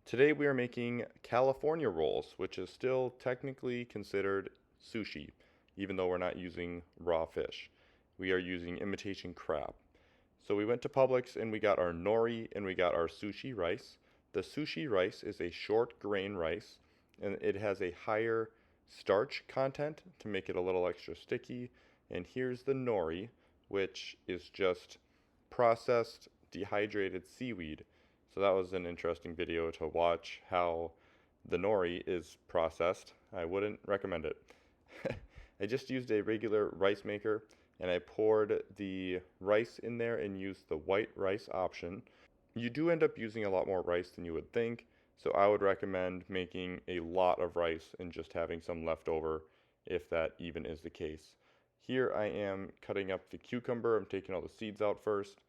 Today we are making California rolls, which is still technically considered sushi, even though we're not using raw fish. We are using imitation crab. So we went to Publix and we got our nori and we got our sushi rice. The sushi rice is a short grain rice and it has a higher starch content to make it a little extra sticky. And here's the nori, which is just processed dehydrated seaweed. So that was an interesting video to watch how the nori is processed. I wouldn't recommend it. I just used a regular rice maker and I poured the rice in there and used the white rice option. You do end up using a lot more rice than you would think, so I would recommend making a lot of rice and just having some left over if that even is the case. Here I am cutting up the cucumber. I'm taking all the seeds out first,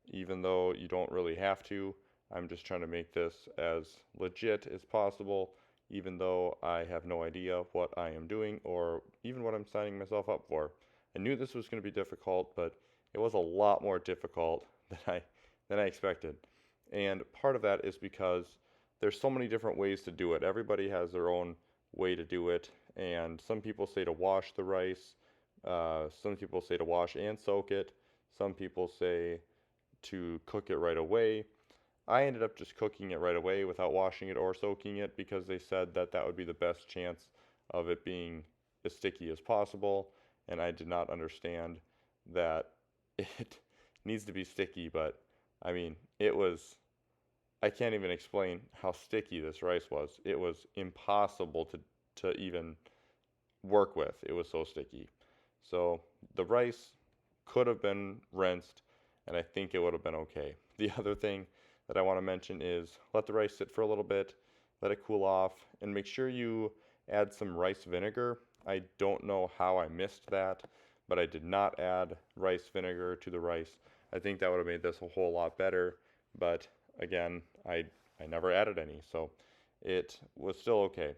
even though you don't really have to. I'm just trying to make this as legit as possible, even though I have no idea what I am doing or even what I'm signing myself up for. I knew this was going to be difficult, but it was a lot more difficult than I expected. And part of that is because there's so many different ways to do it. Everybody has their own way to do it, and some people say to wash the rice. Some people say to wash and soak it. Some people say to cook it right away. I ended up just cooking it right away without washing it or soaking it because they said that that would be the best chance of it being as sticky as possible, and I did not understand that it needs to be sticky, but I mean, I can't even explain how sticky this rice was. It was impossible to even work with. It was so sticky. So the rice could have been rinsed, and I think it would have been okay. The other thing that I want to mention is let the rice sit for a little bit, let it cool off, and make sure you add some rice vinegar. I don't know how I missed that, but I did not add rice vinegar to the rice. I think that would have made this a whole lot better, but again, I never added any, so it was still okay.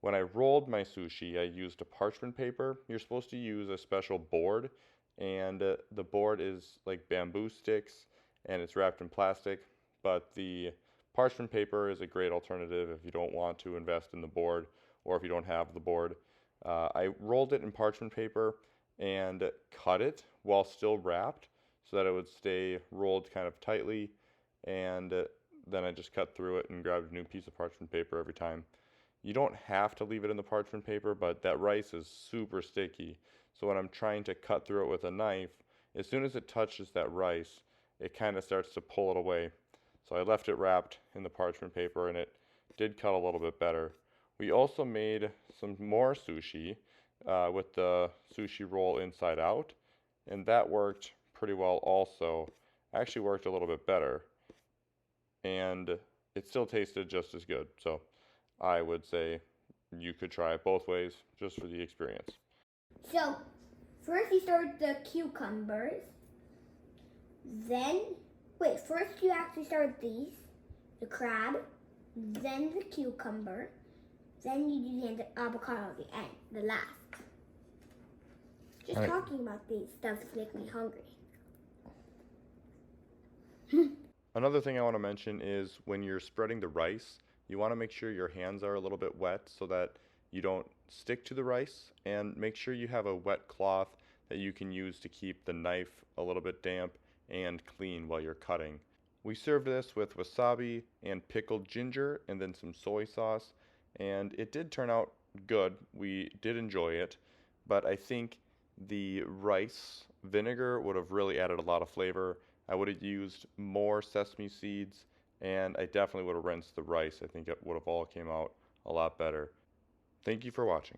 When I rolled my sushi, I used a parchment paper. You're supposed to use a special board, and the board is like bamboo sticks, and it's wrapped in plastic, but the parchment paper is a great alternative if you don't want to invest in the board or if you don't have the board. I rolled it in parchment paper and cut it while still wrapped so that it would stay rolled kind of tightly, and then I just cut through it and grabbed a new piece of parchment paper every time. You don't have to leave it in the parchment paper, but that rice is super sticky. So when I'm trying to cut through it with a knife, as soon as it touches that rice, it kind of starts to pull it away. So I left it wrapped in the parchment paper and it did cut a little bit better. We also made some more sushi with the sushi roll inside out, and that worked pretty well also. Actually worked a little bit better, and it still tasted just as good. So I would say you could try it both ways just for the experience. So, first you start with the cucumbers. First you actually start with these, the crab, then the cucumber, then you do the avocado at the end, the last. Just talking about these stuff makes me hungry. Another thing I want to mention is when you're spreading the rice, you want to make sure your hands are a little bit wet so that you don't stick to the rice, and make sure you have a wet cloth that you can use to keep the knife a little bit damp and clean while you're cutting. We served this with wasabi and pickled ginger and then some soy sauce, and it did turn out good. We did enjoy it, but I think the rice vinegar would have really added a lot of flavor. I would have used more sesame seeds, and I definitely would have rinsed the rice. I think it would have all came out a lot better. Thank you for watching.